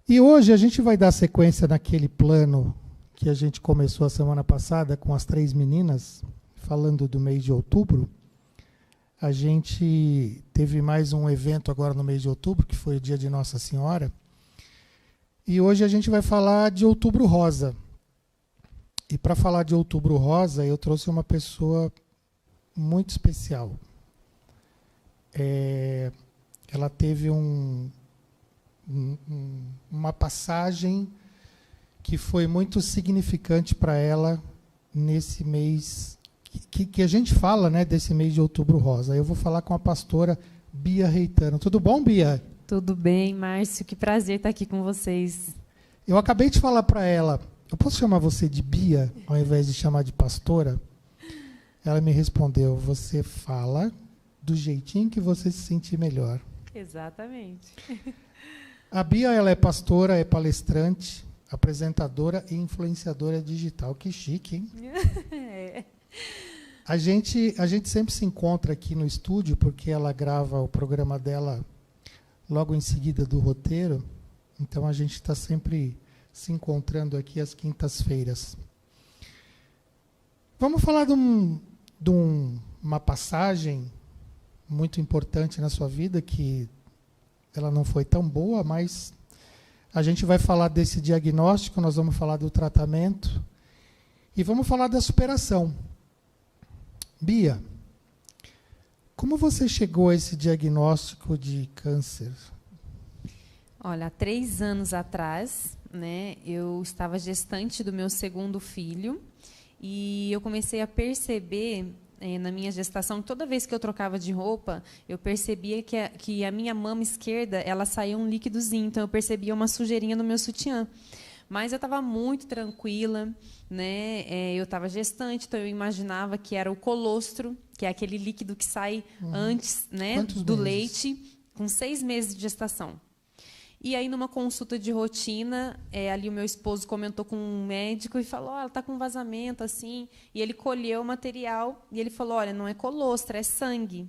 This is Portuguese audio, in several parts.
E hoje a gente vai dar sequência naquele plano que a gente começou a semana passada com as 3 meninas, falando do mês de outubro. A gente teve mais um evento agora no mês de outubro, que foi o dia de Nossa Senhora. E hoje a gente vai falar de Outubro Rosa. E para falar de Outubro Rosa, eu trouxe uma pessoa muito especial. Ela teve uma passagem que foi muito significante para ela nesse mês que a gente fala, né, desse mês de Outubro Rosa. Eu vou falar com a pastora Bia Reitano. Tudo bom, Bia? Tudo bem, Márcio. Que prazer estar aqui com vocês. Eu acabei de falar para ela, eu posso chamar você de Bia, ao invés de chamar de pastora? Ela me respondeu, você fala do jeitinho que você se sentir melhor. Exatamente. A Bia, ela é pastora, é palestrante, apresentadora e influenciadora digital. Que chique, hein? É. A gente sempre se encontra aqui no estúdio, porque ela grava o programa dela logo em seguida do roteiro. Então, a gente está sempre se encontrando aqui às quintas-feiras. Vamos falar de uma passagem muito importante na sua vida, que ela não foi tão boa, mas a gente vai falar desse diagnóstico, nós vamos falar do tratamento e vamos falar da superação. Bia, como você chegou a esse diagnóstico de câncer? Olha, há 3 anos atrás, né, eu estava gestante do meu segundo filho e eu comecei a perceber na minha gestação, toda vez que eu trocava de roupa, eu percebia que a minha mama esquerda ela saía um líquidozinho, então eu percebia uma sujeirinha no meu sutiã. Mas eu estava muito tranquila, né? Eu estava gestante, então eu imaginava que era o colostro, que é aquele líquido que sai antes, né, do leite, com 6 meses de gestação. E aí, numa consulta de rotina, ali o meu esposo comentou com um médico e falou, ela está com vazamento, assim. E ele colheu o material e ele falou, olha, não é colostro, é sangue.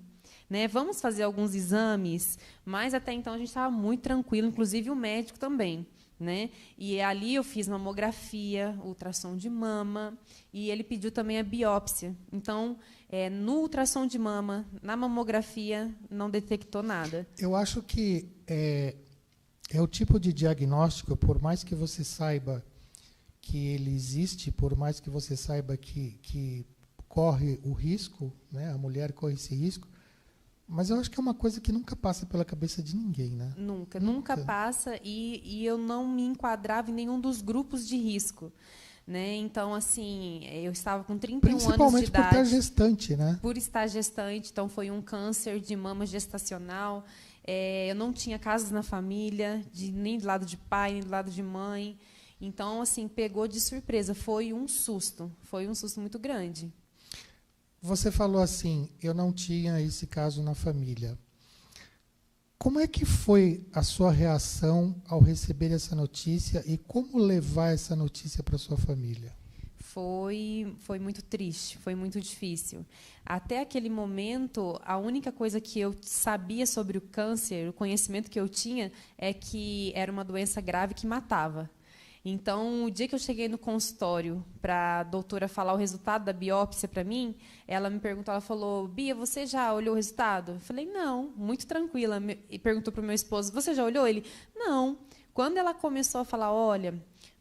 Né? Vamos fazer alguns exames. Mas, até então, a gente estava muito tranquilo, inclusive o médico também. Né? E ali eu fiz mamografia, ultrassom de mama, e ele pediu também a biópsia. Então, no ultrassom de mama, na mamografia, não detectou nada. Eu acho que é o tipo de diagnóstico, por mais que você saiba que ele existe, por mais que você saiba que corre o risco, né, a mulher corre esse risco, mas eu acho que é uma coisa que nunca passa pela cabeça de ninguém, né? Nunca passa, e eu não me enquadrava em nenhum dos grupos de risco. Né? Então, assim, eu estava com 31 anos de idade. Principalmente por estar gestante, né? Por estar gestante, então foi um câncer de mama gestacional. Eu não tinha casas na família, nem do lado de pai, nem do lado de mãe. Então, assim, pegou de surpresa. Foi um susto muito grande. Você falou assim, eu não tinha esse caso na família. Como é que foi a sua reação ao receber essa notícia e como levar essa notícia para a sua família? Foi muito triste, foi muito difícil. Até aquele momento, a única coisa que eu sabia sobre o câncer, o conhecimento que eu tinha, é que era uma doença grave que matava. Então, o dia que eu cheguei no consultório para a doutora falar o resultado da biópsia para mim, ela me perguntou, ela falou, Bia, você já olhou o resultado? Eu falei, não, muito tranquila. E perguntou para o meu esposo, você já olhou? Ele, não. Quando ela começou a falar, olha,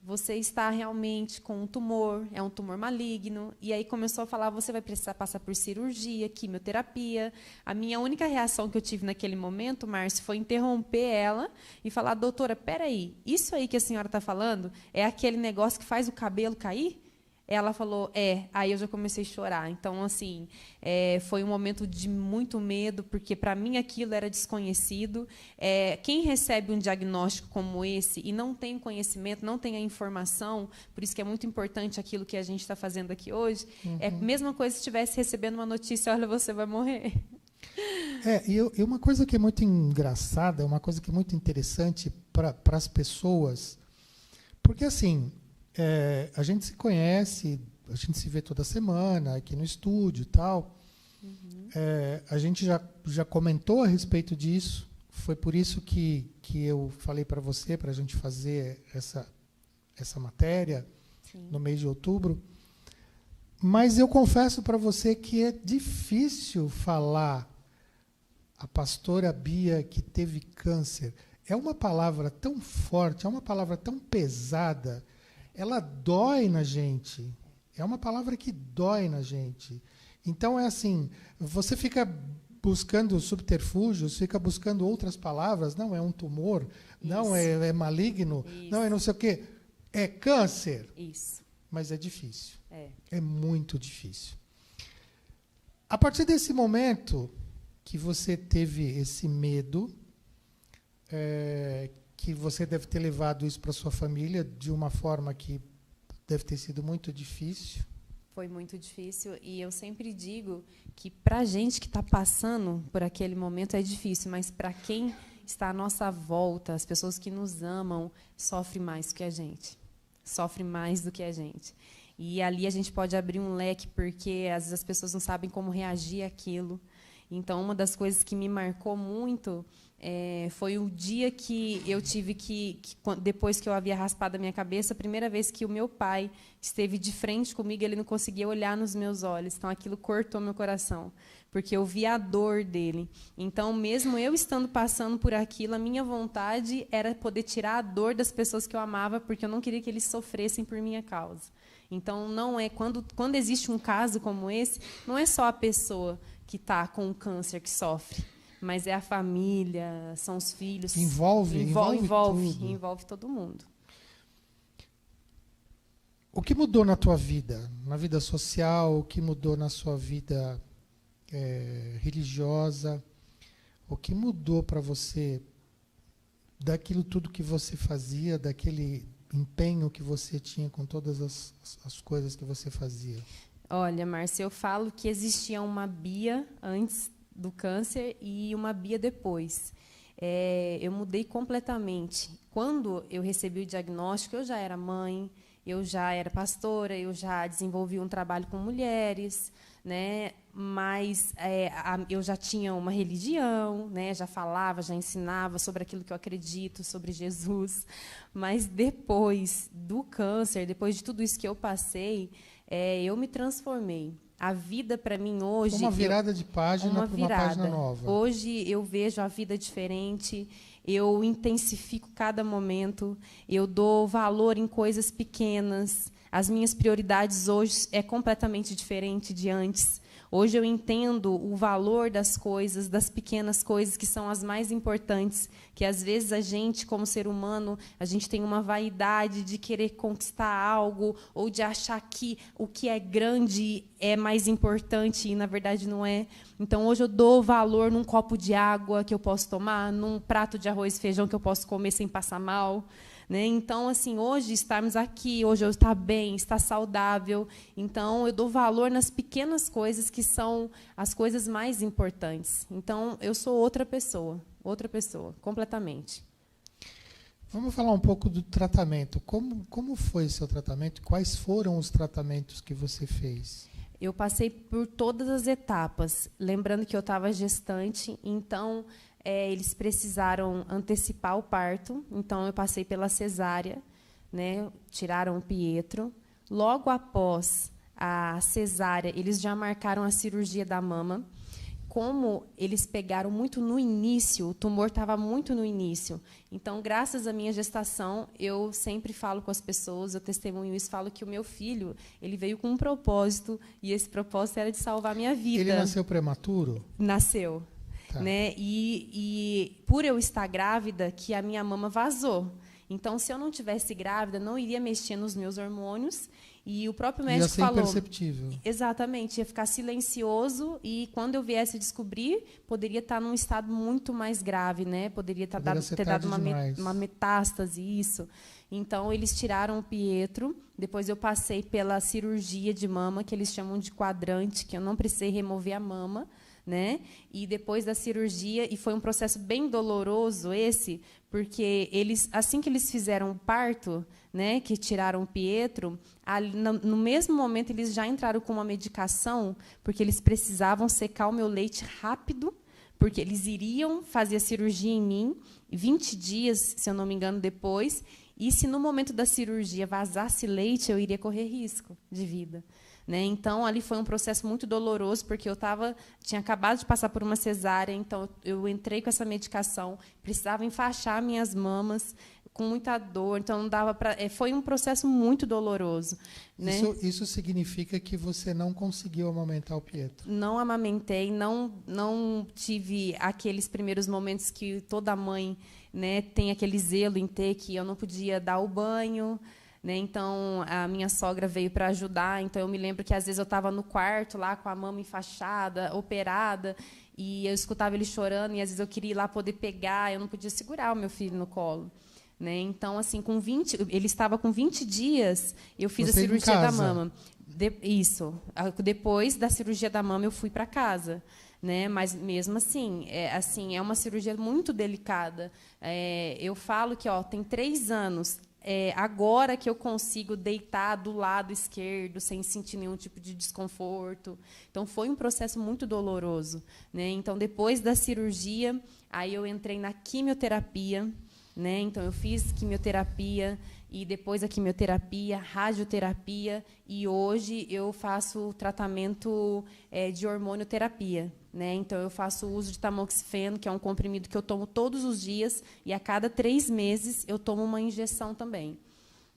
você está realmente com um tumor, é um tumor maligno, e aí começou a falar, você vai precisar passar por cirurgia, quimioterapia. A minha única reação que eu tive naquele momento, Márcio, foi interromper ela e falar, doutora, peraí, isso aí que a senhora está falando é aquele negócio que faz o cabelo cair? Ela falou, aí eu já comecei a chorar. Então, assim, foi um momento de muito medo, porque para mim aquilo era desconhecido. Quem recebe um diagnóstico como esse e não tem conhecimento, não tem a informação, por isso que é muito importante aquilo que a gente está fazendo aqui hoje, é a mesma coisa se estivesse recebendo uma notícia, olha, você vai morrer. E uma coisa que é muito engraçada, uma coisa que é muito interessante para as pessoas, porque, assim, a gente se conhece, a gente se vê toda semana aqui no estúdio e tal. A gente já comentou a respeito disso. Foi por isso que que eu falei para você, para a gente fazer essa matéria, Sim. no mês de outubro. Mas eu confesso para você que é difícil falar a pastora Bia que teve câncer. É uma palavra tão forte, é uma palavra tão pesada, ela dói na gente. É uma palavra que dói na gente. Então, é assim, você fica buscando subterfúgios, fica buscando outras palavras, não é um tumor, não é maligno, Isso. não é não sei o quê. É câncer. Isso. Mas é difícil. É. É muito difícil. A partir desse momento que você teve esse medo, que você deve ter levado isso para sua família de uma forma que deve ter sido muito difícil. Foi muito difícil e eu sempre digo que para a gente que está passando por aquele momento é difícil, mas para quem está à nossa volta, as pessoas que nos amam, sofre mais do que a gente. Sofre mais do que a gente. E ali a gente pode abrir um leque, porque às vezes as pessoas não sabem como reagir àquilo. Então, uma das coisas que me marcou muito foi o dia que eu tive depois que eu havia raspado a minha cabeça, a primeira vez que o meu pai esteve de frente comigo, ele não conseguia olhar nos meus olhos. Então, aquilo cortou meu coração, porque eu vi a dor dele. Então, mesmo eu estando passando por aquilo, a minha vontade era poder tirar a dor das pessoas que eu amava, porque eu não queria que eles sofressem por minha causa. Então, não é quando existe um caso como esse, não é só a pessoa que está com o câncer que sofre, mas é a família, são os filhos. Envolve todo mundo. O que mudou na tua vida? Na vida social, o que mudou na sua vida religiosa? O que mudou para você daquilo tudo que você fazia, daquele empenho que você tinha com todas as coisas que você fazia? Olha, Márcia, eu falo que existia uma Bia antes do câncer e uma Bia depois. Eu mudei completamente. Quando eu recebi o diagnóstico, eu já era mãe, eu já era pastora, eu já desenvolvi um trabalho com mulheres, né? Mas eu já tinha uma religião, né? Já falava, já ensinava sobre aquilo que eu acredito, sobre Jesus. Mas depois do câncer, depois de tudo isso que eu passei, eu me transformei. A vida, para mim, hoje... Uma virada de página para uma página nova. Hoje, eu vejo a vida diferente, eu intensifico cada momento, eu dou valor em coisas pequenas. As minhas prioridades hoje é completamente diferente de antes. Hoje eu entendo o valor das coisas, das pequenas coisas que são as mais importantes, que às vezes a gente, como ser humano, a gente tem uma vaidade de querer conquistar algo ou de achar que o que é grande é mais importante e, na verdade, não é. Então, hoje eu dou valor num copo de água que eu posso tomar, num prato de arroz e feijão que eu posso comer sem passar mal. Né? Então, assim, hoje estarmos aqui, hoje eu estar bem, estar saudável. Então, eu dou valor nas pequenas coisas que são as coisas mais importantes. Então, eu sou outra pessoa, completamente. Vamos falar um pouco do tratamento. Como foi seu tratamento? Quais foram os tratamentos que você fez? Eu passei por todas as etapas. Lembrando que eu estava gestante, então... eles precisaram antecipar o parto, então eu passei pela cesárea, né? Tiraram o Pietro. Logo após a cesárea, eles já marcaram a cirurgia da mama. Como eles pegaram muito no início, o tumor estava muito no início. Então, graças à minha gestação, eu sempre falo com as pessoas, eu testemunho isso, falo que o meu filho, ele veio com um propósito, e esse propósito era de salvar a minha vida. Ele nasceu prematuro? Nasceu. Tá. Né? E por eu estar grávida, que a minha mama vazou. Então, se eu não tivesse grávida, não iria mexer nos meus hormônios. E o próprio médico falou... Ia ser imperceptível. Exatamente, ia ficar silencioso e, quando eu viesse descobrir, poderia estar num estado muito mais grave, né? Poderia ter dado uma metástase, isso. Então, eles tiraram o Pietro. Depois, eu passei pela cirurgia de mama, que eles chamam de quadrante, que eu não precisei remover a mama. Né? E depois da cirurgia, e foi um processo bem doloroso esse, porque assim que eles fizeram o parto, né, que tiraram o Pietro, no mesmo momento eles já entraram com uma medicação, porque eles precisavam secar o meu leite rápido porque eles iriam fazer a cirurgia em mim 20 dias, se eu não me engano, depois, e se no momento da cirurgia vazasse leite, eu iria correr risco de vida. Né? Então, ali foi um processo muito doloroso, porque eu tinha acabado de passar por uma cesárea, então eu entrei com essa medicação, precisava enfaixar minhas mamas, com muita dor, então não dava para. Foi um processo muito doloroso. Né? Isso significa que você não conseguiu amamentar o Pietro? Não amamentei, não tive aqueles primeiros momentos que toda mãe, né, tem aquele zelo em ter, que eu não podia dar o banho. Né? Então, a minha sogra veio para ajudar. Então, eu me lembro que, às vezes, eu estava no quarto, lá com a mama enfaixada, operada, e eu escutava ele chorando, e, às vezes, eu queria ir lá poder pegar, eu não podia segurar o meu filho no colo. Né? Então, assim, ele estava com 20 dias, eu fiz a cirurgia da mama. Isso. Depois da cirurgia da mama, eu fui para casa. Né? Mas, mesmo assim, é uma cirurgia muito delicada. Eu falo que tem 3 anos... agora que eu consigo deitar do lado esquerdo sem sentir nenhum tipo de desconforto. Então, foi um processo muito doloroso. Né? Então, depois da cirurgia, aí eu entrei na quimioterapia. Né? Então, eu fiz quimioterapia, e depois da quimioterapia, radioterapia, e hoje eu faço tratamento de hormonioterapia. Né? Então, eu faço uso de tamoxifeno, que é um comprimido que eu tomo todos os dias, e a cada 3 meses eu tomo uma injeção também.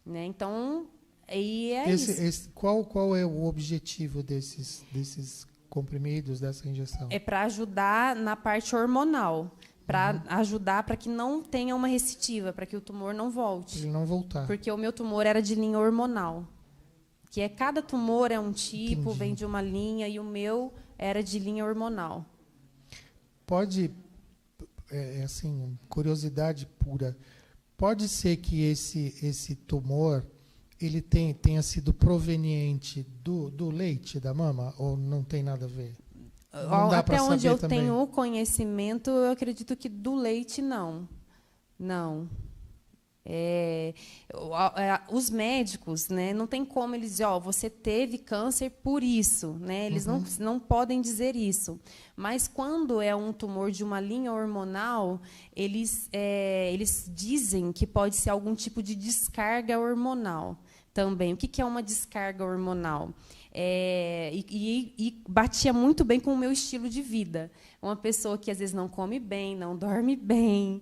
Né? Então, isso. Qual é o objetivo desses comprimidos, dessa injeção? É para ajudar na parte hormonal, para ajudar para que não tenha uma recidiva, para que o tumor não volte. Ele não voltar. Porque o meu tumor era de linha hormonal, que cada tumor é um tipo, Entendi. vem de uma linha, e o meu era de linha hormonal. Pode, assim, curiosidade pura, pode ser que esse tumor ele tenha sido proveniente do leite da mama, ou não tem nada a ver? Não dá Até onde eu também. tenho o conhecimento, eu acredito que do leite, não. Não. Os médicos, né, não tem como eles dizer, você teve câncer por isso. Né? Eles não podem dizer isso. Mas, quando é um tumor de uma linha hormonal, eles dizem que pode ser algum tipo de descarga hormonal também. O que é uma descarga hormonal? E batia muito bem com o meu estilo de vida. Uma pessoa que, às vezes, não come bem, não dorme bem,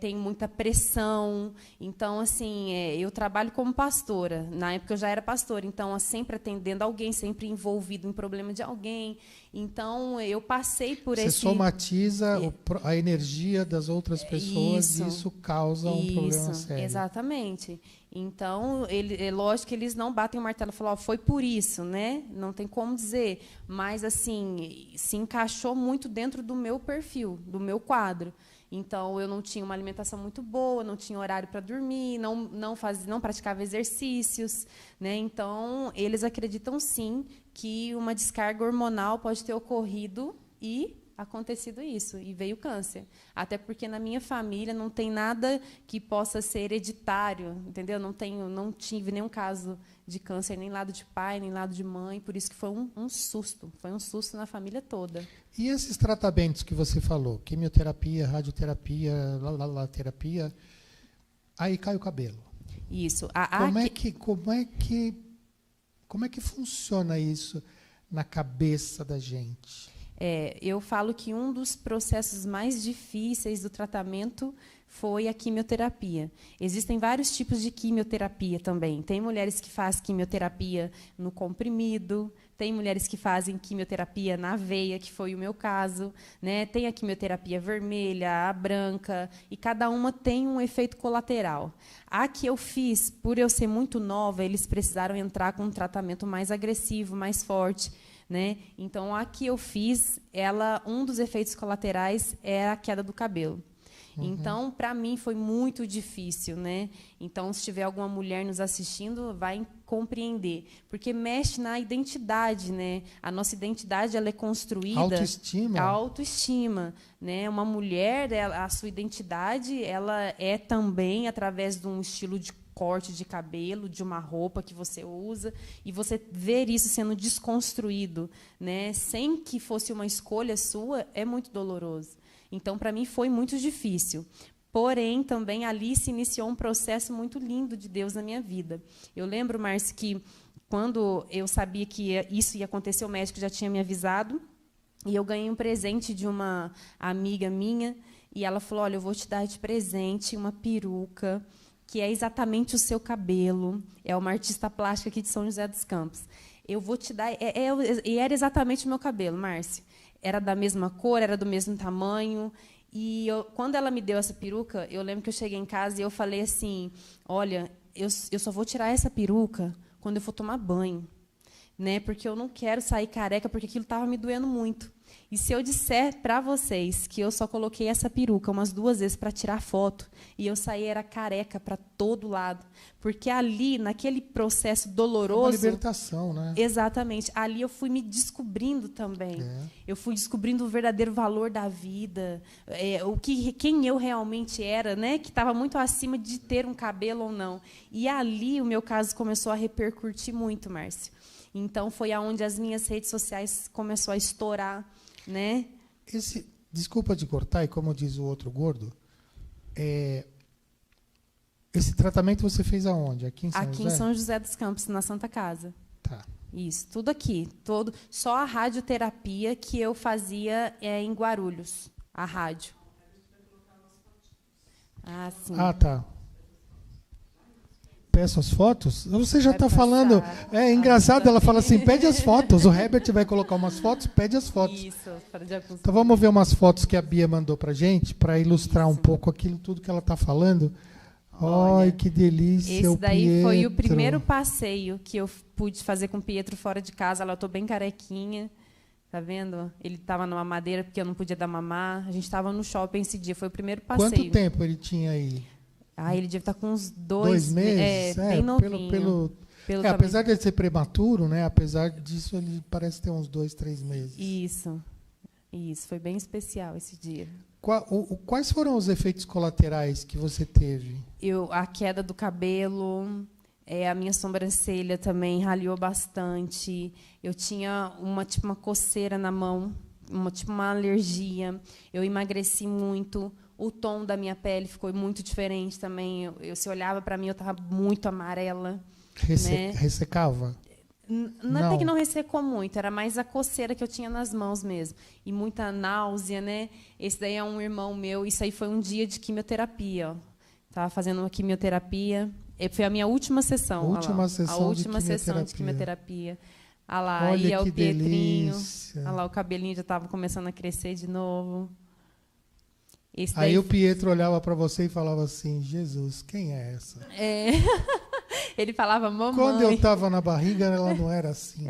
tem muita pressão. Então, assim, eu trabalho como pastora. Na época, eu já era pastora. Então, sempre atendendo alguém, sempre envolvido em problema de alguém. Então, eu passei por Você somatiza a energia das outras pessoas, e isso causa um problema sério. Exatamente. Então, lógico que eles não batem o martelo e falam, foi por isso, né? Não tem como dizer. Mas, assim, se encaixou muito dentro do meu perfil, do meu quadro. Então, eu não tinha uma alimentação muito boa, não tinha horário para dormir, não praticava exercícios. Né? Então, eles acreditam, sim, que uma descarga hormonal pode ter ocorrido e acontecido isso, e veio câncer. Até porque, na minha família, não tem nada que possa ser hereditário, entendeu? Não tive nenhum caso de câncer, nem lado de pai, nem lado de mãe, por isso que foi um susto. Foi um susto na família toda. E esses tratamentos que você falou, quimioterapia, radioterapia, terapia, aí cai o cabelo. Isso. Como é que funciona isso na cabeça da gente? Eu falo que um dos processos mais difíceis do tratamento foi a quimioterapia. Existem vários tipos de quimioterapia também. Tem mulheres que fazem quimioterapia no comprimido, tem mulheres que fazem quimioterapia na veia, que foi o meu caso. Né? Tem a quimioterapia vermelha, a branca, e cada uma tem um efeito colateral. A que eu fiz, por eu ser muito nova, eles precisaram entrar com um tratamento mais agressivo, mais forte. Né? Então, a que eu fiz, um dos efeitos colaterais é a queda do cabelo. Então, para mim, foi muito difícil, né? Então, se tiver alguma mulher nos assistindo, vai compreender. Porque mexe na identidade, né? A nossa identidade, ela é construída... Autoestima. A autoestima, né? Uma mulher, a sua identidade, ela é também através de um estilo de corte de cabelo, de uma roupa que você usa, e você ver isso sendo desconstruído, né? Sem que fosse uma escolha sua, é muito doloroso. Então, para mim, foi muito difícil. Porém, também ali se iniciou um processo muito lindo de Deus na minha vida. Eu lembro, Márcio, que quando eu sabia que isso ia acontecer, o médico já tinha me avisado, e eu ganhei um presente de uma amiga minha, e ela falou, olha, eu vou te dar de presente uma peruca, que é exatamente o seu cabelo. É uma artista plástica aqui de São José dos Campos. Eu vou te dar... E era exatamente o meu cabelo, Márcio. Era da mesma cor, era do mesmo tamanho. E quando ela me deu essa peruca, eu lembro que eu cheguei em casa e eu falei assim, olha, eu só vou tirar essa peruca quando eu for tomar banho, né? Porque eu não quero sair careca, porque aquilo estava me doendo muito. E se eu disser para vocês que eu só coloquei essa peruca umas 2 vezes para tirar foto, e eu saí era careca para todo lado, porque ali, naquele processo doloroso... É uma libertação, né? Exatamente. Ali eu fui me descobrindo também. Eu fui descobrindo o verdadeiro valor da vida, quem eu realmente era, né? Que estava muito acima de ter um cabelo ou não. E ali o meu caso começou a repercutir muito, Márcio. Então, foi aonde as minhas redes sociais começou a estourar, né? Desculpa de cortar, e como diz o outro gordo, esse tratamento você fez aonde? Aqui em São José? Aqui em São José dos Campos, na Santa Casa. Tá. Isso, tudo aqui. Só a radioterapia que eu fazia em Guarulhos, a rádio. Ah, sim. Ah, tá. Peço as fotos? Você já está falando... É engraçado, ela fala assim, pede as fotos. O Herbert vai colocar umas fotos, pede as fotos. Isso. Então vamos ver umas fotos que a Bia mandou para a gente, para ilustrar um pouco aquilo tudo que ela está falando. Ai, que delícia. Esse daí foi o primeiro passeio que eu pude fazer com o Pietro fora de casa. Eu estou bem carequinha. Tá vendo? Ele estava numa madeira porque eu não podia dar mamar. A gente estava no shopping esse dia. Foi o primeiro passeio. Quanto tempo ele tinha aí? Ele deve estar com uns 2 meses. Bem novinho. Apesar de ele ser prematuro, né? Apesar disso, ele parece ter uns 2, 3 meses. Isso. Foi bem especial esse dia. Quais foram os efeitos colaterais que você teve? A queda do cabelo, a minha sobrancelha também raliou bastante. Eu tinha uma coceira na mão, uma alergia. Eu emagreci muito. O tom da minha pele ficou muito diferente também. Se olhava para mim, eu estava muito amarela. Né? Ressecava? Até que não ressecou muito, era mais a coceira que eu tinha nas mãos mesmo. E muita náusea, né? Esse daí é um irmão meu. Isso aí foi um dia de quimioterapia. Estava fazendo uma quimioterapia. Foi a minha última sessão. A última sessão de quimioterapia. Olha lá, aí é o Pietrinho. Olha lá, o cabelinho já estava começando a crescer de novo. Aí o Pietro olhava para você e falava assim, Jesus, quem é essa? Ele falava, mamãe. Quando eu estava na barriga, ela não era assim.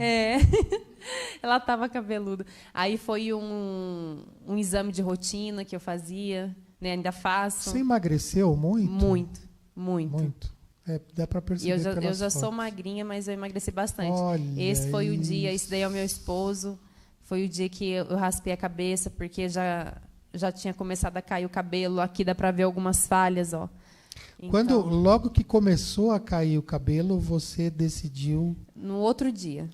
Ela estava cabeluda. Aí foi um exame de rotina que eu fazia, né? Ainda faço. Você emagreceu muito? Muito. Dá para perceber pelas eu já fotos. sou magrinha, mas eu emagreci bastante. Olha esse foi o dia, esse daí é o meu esposo. Foi o dia que eu raspei a cabeça, porque já tinha começado a cair o cabelo. Aqui dá para ver algumas falhas, ó. Então, logo que começou a cair o cabelo, você decidiu... No outro dia.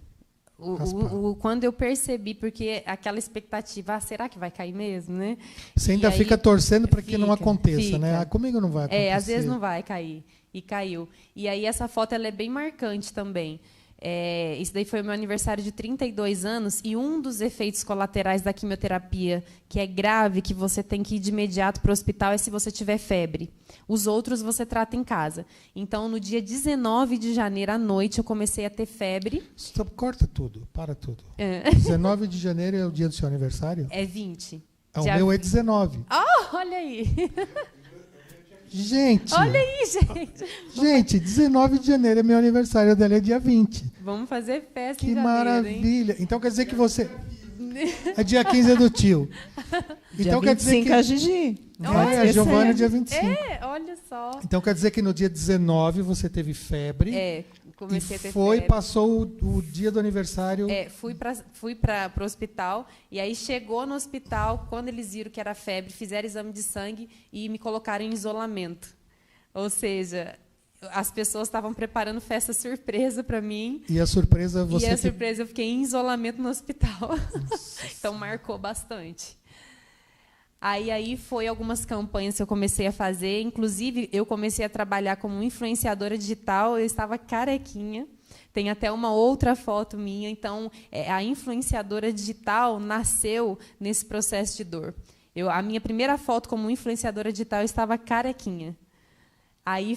Quando eu percebi, porque aquela expectativa, será que vai cair mesmo, né? Você ainda fica torcendo para que não aconteça, né? Comigo não vai acontecer. Às vezes não vai cair. E caiu. E aí essa foto ela é bem marcante também. Isso daí foi o meu aniversário de 32 anos e um dos efeitos colaterais da quimioterapia, que é grave, que você tem que ir de imediato para o hospital, é se você tiver febre. Os outros você trata em casa. Então, no dia 19 de janeiro, à noite, eu comecei a ter febre. Stop, corta tudo, para tudo. 19 de janeiro é o dia do seu aniversário? É 20. O meu é 19. Olha aí! Gente! Olha aí, gente! Gente, 19 de janeiro é meu aniversário, dela é dia 20. Vamos fazer festa em janeiro, maravilha! Hein? Então quer dizer que você... A dia 15 é do tio. Então quer dizer que... a Gigi. A Giovana, dia 25. Olha só. Então quer dizer que no dia 19 você teve febre. Comecei a ter febre. Passou o dia do aniversário. Fui para o hospital. E aí chegou no hospital, quando eles viram que era febre, fizeram exame de sangue e me colocaram em isolamento. Ou seja, as pessoas estavam preparando festa surpresa para mim. E a surpresa eu fiquei em isolamento no hospital. Então marcou bastante. Aí foi algumas campanhas que eu comecei a fazer. Inclusive, eu comecei a trabalhar como influenciadora digital. Eu estava carequinha. Tem até uma outra foto minha. Então, a influenciadora digital nasceu nesse processo de dor. A minha primeira foto como influenciadora digital, eu estava carequinha. Aí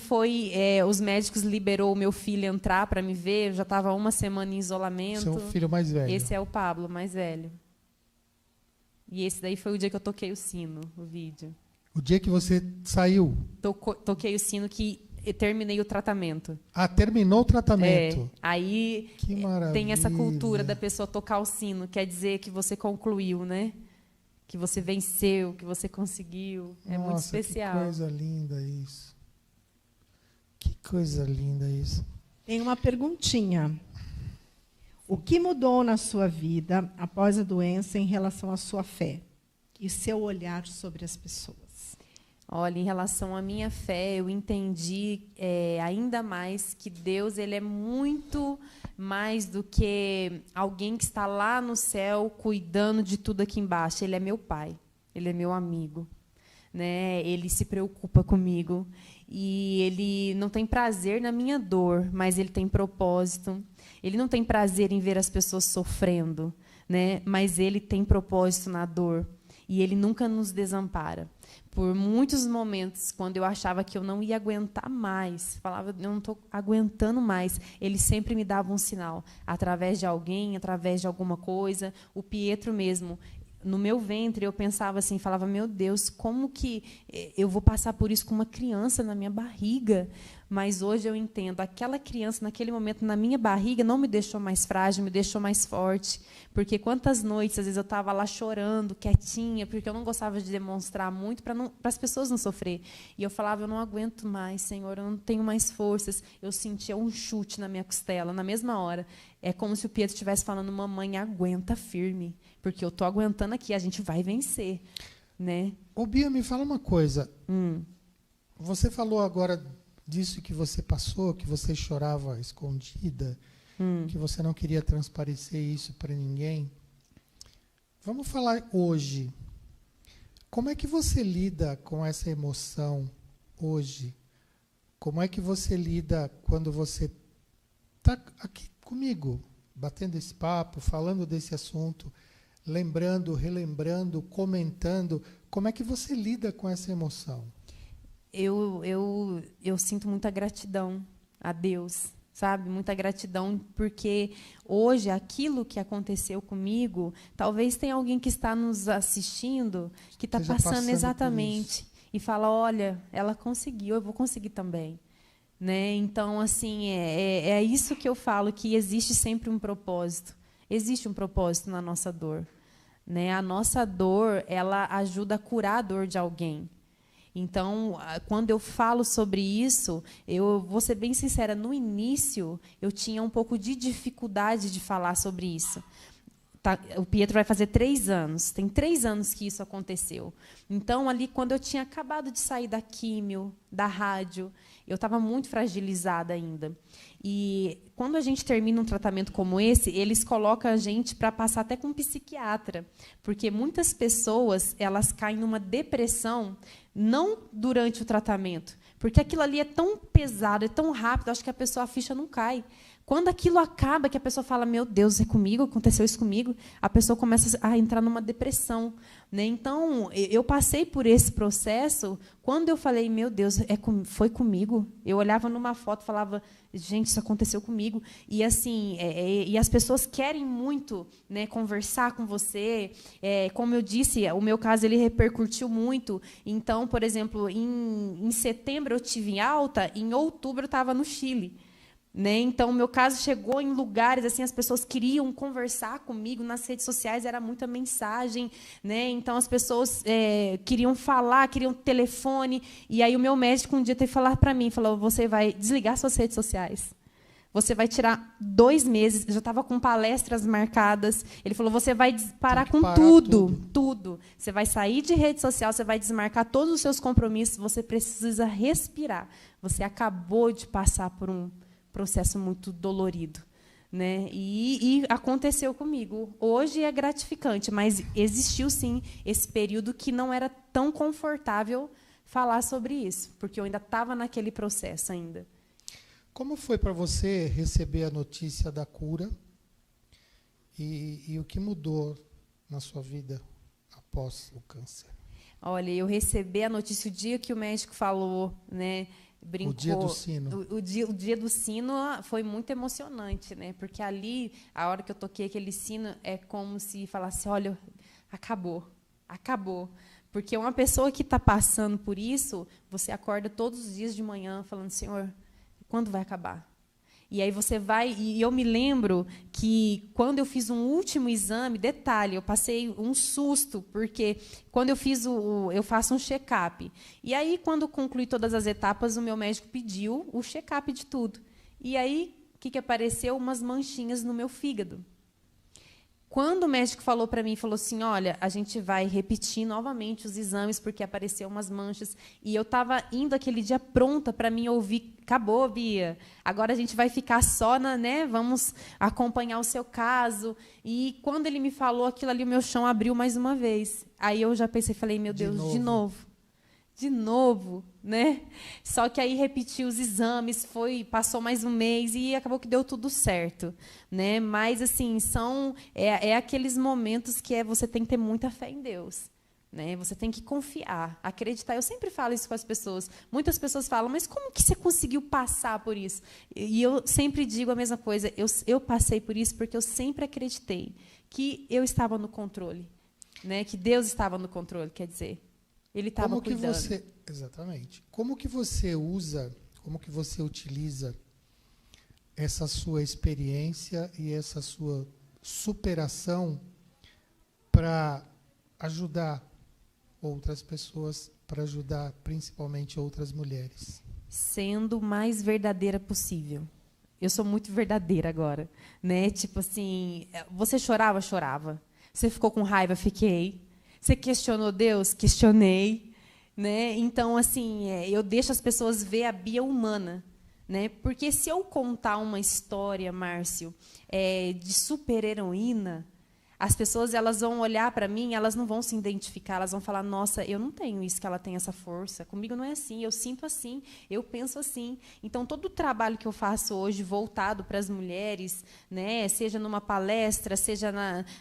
os médicos liberou o meu filho entrar para me ver. Eu já estava uma semana em isolamento. Seu filho mais velho. Esse é o Pablo, mais velho. E esse daí foi o dia que eu toquei o sino, o vídeo. O dia que você saiu? Toquei o sino que terminei o tratamento. Terminou o tratamento. Aí que maravilha. Tem essa cultura da pessoa tocar o sino, quer dizer que você concluiu, né? Que você venceu, que você conseguiu. É muito especial. Que coisa linda isso. Que coisa linda isso. Tem uma perguntinha. O que mudou na sua vida após a doença em relação à sua fé e seu olhar sobre as pessoas? Olha, em relação à minha fé, eu entendi ainda mais que Deus ele é muito mais do que alguém que está lá no céu cuidando de tudo aqui embaixo. Ele é meu pai, ele é meu amigo, né? Ele se preocupa comigo e ele não tem prazer na minha dor, mas ele tem propósito. Ele não tem prazer em ver as pessoas sofrendo, né? Mas ele tem propósito na dor. E ele nunca nos desampara. Por muitos momentos, quando eu achava que eu não ia aguentar mais, falava, eu não estou aguentando mais, ele sempre me dava um sinal, através de alguém, através de alguma coisa. O Pietro mesmo, no meu ventre, eu pensava assim, falava, meu Deus, como que eu vou passar por isso com uma criança na minha barriga? Mas hoje eu entendo, aquela criança, naquele momento, na minha barriga, não me deixou mais frágil, me deixou mais forte. Porque quantas noites, às vezes, eu estava lá chorando, quietinha, porque eu não gostava de demonstrar muito para as pessoas não sofrer. E eu falava, eu não aguento mais, Senhor, eu não tenho mais forças. Eu sentia um chute na minha costela, na mesma hora. É como se o Pietro estivesse falando, mamãe, aguenta firme, porque eu estou aguentando aqui, a gente vai vencer. Né? Ô, Bia, me fala uma coisa. Você falou agora disso que você passou, que você chorava escondida, que você não queria transparecer isso para ninguém. Vamos falar hoje. Como é que você lida com essa emoção hoje? Como é que você lida quando você está aqui comigo, batendo esse papo, falando desse assunto, lembrando, relembrando, comentando? Como é que você lida com essa emoção? Eu sinto muita gratidão a Deus, sabe? Muita gratidão, porque hoje aquilo que aconteceu comigo, talvez tenha alguém que está nos assistindo que está passando exatamente e fala, olha, ela conseguiu, eu vou conseguir também. Né? Então, assim, é isso que eu falo, que existe sempre um propósito. Existe um propósito na nossa dor. Né? A nossa dor, ela ajuda a curar a dor de alguém. Então, quando eu falo sobre isso, eu vou ser bem sincera, no início eu tinha um pouco de dificuldade de falar sobre isso. Tá, o Pietro vai fazer 3 anos, tem 3 anos que isso aconteceu. Então, ali, quando eu tinha acabado de sair da químio, da rádio, eu estava muito fragilizada ainda. E quando a gente termina um tratamento como esse, eles colocam a gente para passar até com um psiquiatra, porque muitas pessoas elas caem numa depressão não durante o tratamento, porque aquilo ali é tão pesado, é tão rápido, acho que a ficha não cai. Quando aquilo acaba, que a pessoa fala, meu Deus, é comigo, aconteceu isso comigo, a pessoa começa a entrar numa depressão. Né? Então, eu passei por esse processo, quando eu falei, meu Deus, foi comigo, eu olhava numa foto e falava, gente, isso aconteceu comigo. E assim, e as pessoas querem muito, né, conversar com você. Como eu disse, o meu caso ele repercutiu muito. Então, por exemplo, em setembro eu tive alta, em outubro eu estava no Chile. Né? Então, o meu caso chegou em lugares, assim, as pessoas queriam conversar comigo nas redes sociais, era muita mensagem, né? Então as pessoas queriam falar, queriam telefone, e aí o meu médico um dia teve que falar para mim, falou, você vai desligar suas redes sociais. Você vai tirar 2 meses, eu já estava com palestras marcadas. Ele falou, você vai parar com tudo. Você vai sair de rede social, você vai desmarcar todos os seus compromissos, você precisa respirar. Você acabou de passar por um processo muito dolorido, né? E aconteceu comigo. Hoje é gratificante, mas existiu, sim, esse período que não era tão confortável falar sobre isso, porque eu ainda estava naquele processo ainda. Como foi para você receber a notícia da cura e o que mudou na sua vida após o câncer? Olha, eu recebi a notícia o dia que o médico falou, né? Brincou. O dia do sino. O dia do sino foi muito emocionante, né? Porque ali, a hora que eu toquei aquele sino, é como se falasse, olha, acabou. Porque uma pessoa que está passando por isso, você acorda todos os dias de manhã falando, Senhor, quando vai acabar? E aí você vai... E eu me lembro que, quando eu fiz um último exame, detalhe, eu passei um susto, porque quando eu fiz eu faço um check-up. E aí, quando concluí todas as etapas, o meu médico pediu o check-up de tudo. E aí, o que apareceu? Umas manchinhas no meu fígado. Quando o médico falou para mim, falou assim, olha, a gente vai repetir novamente os exames, porque apareceu umas manchas. E eu estava indo aquele dia pronta para mim ouvir, acabou, Bia, agora a gente vai ficar só né, vamos acompanhar o seu caso. E quando ele me falou aquilo ali, o meu chão abriu mais uma vez. Aí eu já pensei, falei, meu Deus, de novo, né? Só que aí repeti os exames, passou mais um mês e acabou que deu tudo certo, né? Mas assim, é aqueles momentos que você tem que ter muita fé em Deus, né? Você tem que confiar, acreditar. Eu sempre falo isso com as pessoas. Muitas pessoas falam, mas como que você conseguiu passar por isso? E eu sempre digo a mesma coisa. Eu passei por isso porque eu sempre acreditei que eu estava no controle, né? Que Deus estava no controle, quer dizer. Ele estava cuidando. Exatamente. Como que você utiliza essa sua experiência e essa sua superação para ajudar outras pessoas, para ajudar principalmente outras mulheres? Sendo o mais verdadeira possível. Eu sou muito verdadeira agora, né? Tipo assim, você chorava? Chorava. Você ficou com raiva? Fiquei. Você questionou Deus? Questionei, né? Então, assim, eu deixo as pessoas ver a Bia humana, né? Porque se eu contar uma história, Márcio, de super-heroína, as pessoas elas vão olhar para mim, elas não vão se identificar, elas vão falar, nossa, eu não tenho isso, que ela tem essa força. Comigo não é assim, eu sinto assim, eu penso assim. Então, todo o trabalho que eu faço hoje voltado para as mulheres, né, seja numa palestra, seja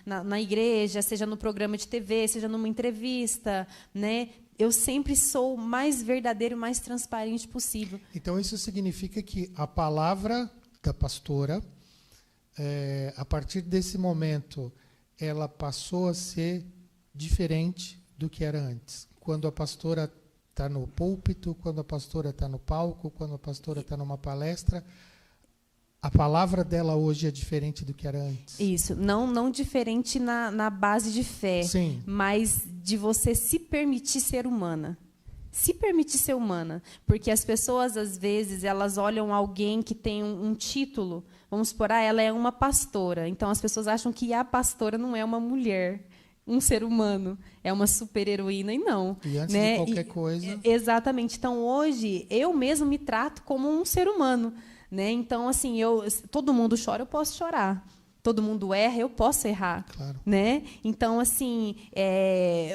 na igreja, seja no programa de TV, seja numa entrevista, né, eu sempre sou o mais verdadeiro, mais transparente possível. Então, isso significa que a palavra da pastora, a partir desse momento, ela passou a ser diferente do que era antes. Quando a pastora está no púlpito, quando a pastora está no palco, quando a pastora está numa palestra, a palavra dela hoje é diferente do que era antes. Isso, não diferente na base de fé, sim, mas de você se permitir ser humana. Se permitir ser humana, porque as pessoas, às vezes, elas olham alguém que tem um título, vamos supor, ela é uma pastora, então as pessoas acham que a pastora não é uma mulher, um ser humano, é uma super-heroína, e não. E antes, né, de qualquer coisa... Exatamente. Então, hoje, eu mesmo me trato como um ser humano, né? Então, assim, todo mundo chora, eu posso chorar. Todo mundo erra, eu posso errar, claro, né? Então, assim,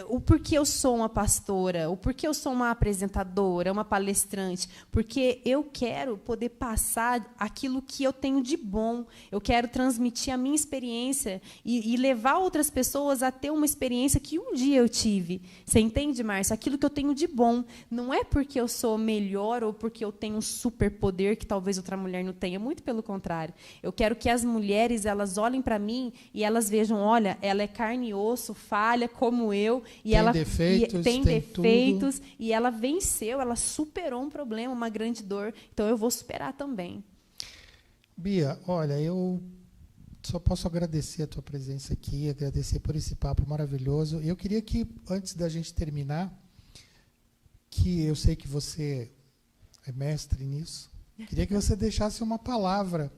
o porquê eu sou uma pastora, o porquê eu sou uma apresentadora, uma palestrante, porque eu quero poder passar aquilo que eu tenho de bom, eu quero transmitir a minha experiência e levar outras pessoas a ter uma experiência que um dia eu tive. Você entende, Márcia? Aquilo que eu tenho de bom. Não é porque eu sou melhor ou porque eu tenho um superpoder que talvez outra mulher não tenha, muito pelo contrário. Eu quero que as mulheres, elas olhem para mim e elas vejam, olha, ela é carne e osso, falha como eu, e tem ela defeitos, tem defeitos, tudo. E ela venceu, ela superou um problema, uma grande dor, então eu vou superar também. Bia, olha, eu só posso agradecer a tua presença aqui, agradecer por esse papo maravilhoso. Eu queria que, antes da gente terminar, que eu sei que você é mestre nisso, queria que você deixasse uma palavra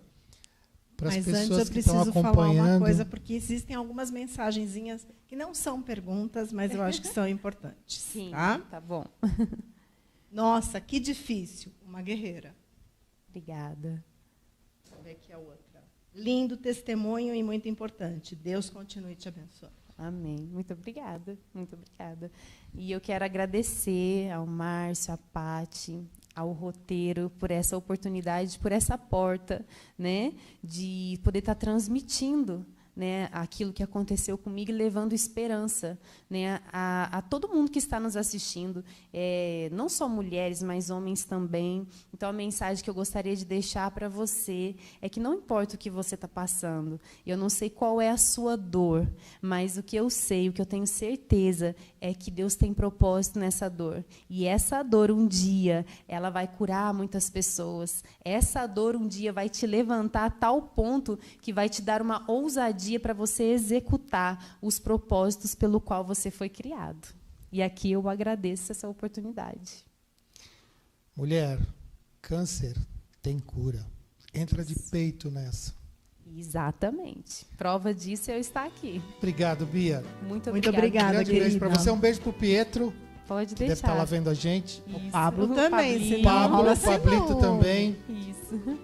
para as Mas antes pessoas eu que estão preciso falar uma acompanhando. coisa, porque existem algumas mensagenzinhas que não são perguntas, mas eu acho que são importantes. Sim, Tá? tá bom. Nossa, que difícil. Uma guerreira. Obrigada. Vamos ver aqui a outra. Lindo testemunho e muito importante. Deus continue te abençoando. Amém. Muito obrigada. Muito obrigada. E eu quero agradecer ao Márcio, à Pati, ao Roteiro por essa oportunidade, por essa porta, né, de poder estar transmitindo, né, aquilo que aconteceu comigo e levando esperança, né, a todo mundo que está nos assistindo, não só mulheres, mas homens também. Então, a mensagem que eu gostaria de deixar para você é que não importa o que você está passando, eu não sei qual é a sua dor, mas o que eu sei, o que eu tenho certeza é que Deus tem propósito nessa dor. E essa dor, um dia, ela vai curar muitas pessoas. Essa dor, um dia, vai te levantar a tal ponto que vai te dar uma ousadia para você executar os propósitos pelo qual você foi criado. E aqui eu agradeço essa oportunidade. Mulher, câncer tem cura. Entra de peito nessa. Exatamente. Prova disso é eu estar aqui. Obrigado, Bia. Muito Muito obrigada. obrigada, Grande beijo querida. para você. Um beijo para o Pietro, Pode que deve estar lá deixar. vendo a gente. Isso. Pablo também, Pablito. senão rola Pablito ciúme. também. Isso.